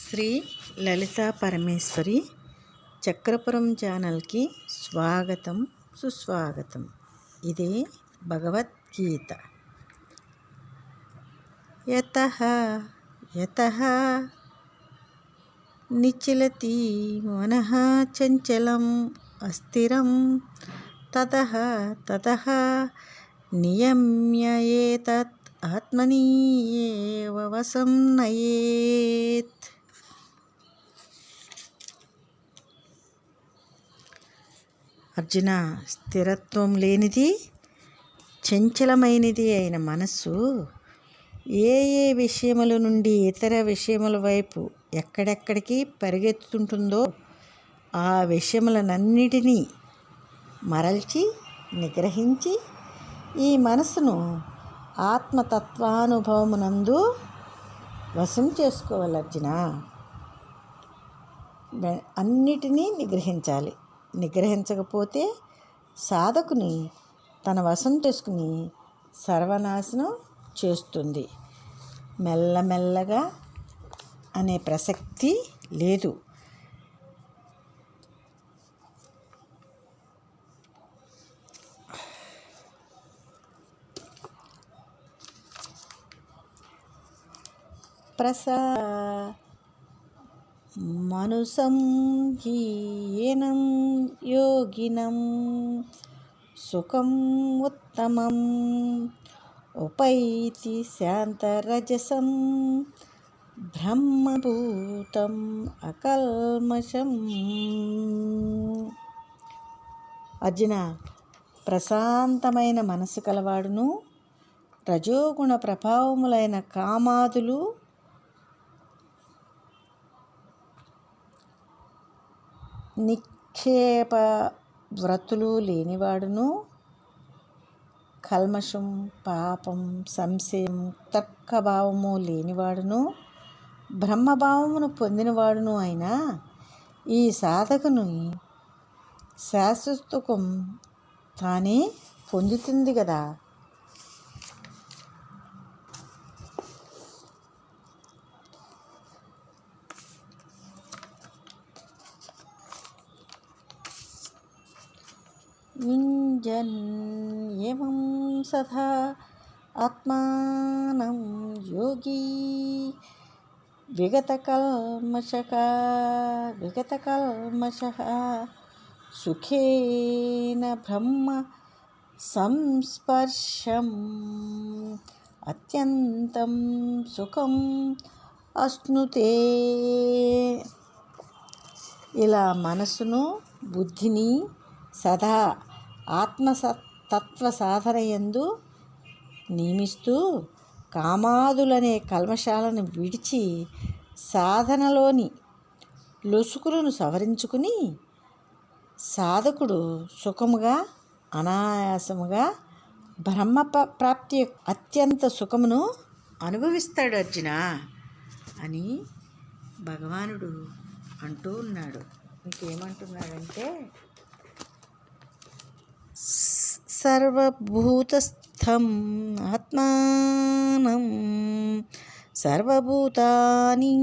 శ్రీ లలితా పరమేశ్వరి చక్రపురం ఛానల్కి స్వాగతం సుస్వాగతం. ఇదే భగవద్గీత. యతః యతః నిచలతి మనః చంచలం అస్థిరం తతః తతః నియమ్య ఏతత్ ఆత్మని ఏవ వశం నయేత్. అర్జున, స్థిరత్వం లేనిది చంచలమైనది అయిన మనస్సు ఏ ఏ విషయముల నుండి ఇతర విషయముల వైపు ఎక్కడెక్కడికి పరిగెత్తుతుంటుందో ఆ విషయములనన్నిటినీ మరల్చి నిగ్రహించి ఈ మనసును ఆత్మతత్వానుభవమునందు వశం చేసుకోవాలి. అర్జున, అన్నిటినీ నిగ్రహించాలి. నిగ్రహించకపోతే సాధకుని తన వశం చేసుకుని సర్వనాశనం చేస్తుంది. మెల్లమెల్లగా అనే ప్రసక్తి లేదు. మనుసం హీనం యోగినం సుఖం ఉత్తమం ఉపైతి శాంతరజసం బ్రహ్మభూతం అకల్మషం. అర్జున, ప్రశాంతమైన మనసు కలవాడును రజోగుణ ప్రభావములైన కామాదులు నిక్షేప వ్రతులు లేనివాడును కల్మషం పాపం సంశయం తర్కభావము లేనివాడును బ్రహ్మభావమును పొందినవాడును అయినా ఈ సాధకుని శాశ్వతకం తానే పొందుతుంది కదా. యుంజన్ ఏవం సదా ఆత్మానం యోగి విగతకల్మషః సుఖేన బ్రహ్మ సంస్పర్శం అత్యంతం సుఖం అశ్నుతే. ఇలా మనసును బుద్ధిని సదా ఆత్మతత్వ సాధనయందు నియమిస్తూ కామాదులనే కల్మషాలను విడిచి సాధనలోని లొసుకులను సవరించుకుని సాధకుడు సుఖముగా అనాయాసముగా బ్రహ్మ ప్రాప్తి అత్యంత సుఖమును అనుభవిస్తాడు అర్జున అని భగవానుడు అంటూ ఉన్నాడు. ఇంకేమంటున్నాడంటే, సర్వభూతస్థం ఆత్మానం సర్వభూతాని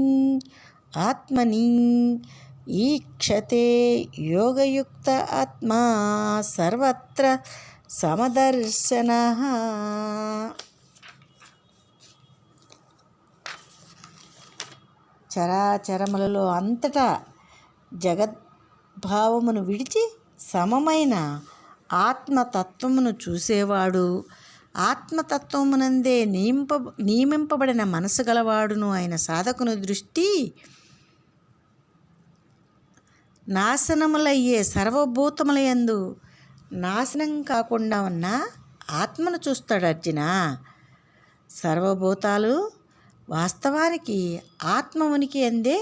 ఆత్మని ఈక్షతే యోగయుక్త ఆత్మా సర్వత్ర సమదర్శనః. చరాచరములలో అంతటా జగద్భావమును విడిచి సమమైన ఆత్మతత్వమును చూసేవాడు ఆత్మతత్వమునందే నియమింపబడిన మనసు గలవాడును అయిన సాధకుని దృష్టి నాశనములయ్యే సర్వభూతములయందు నాశనం కాకుండా ఉన్న ఆత్మను చూస్తాడు. అర్జున, సర్వభూతాలు వాస్తవానికి ఆత్మ ఉనికి అందే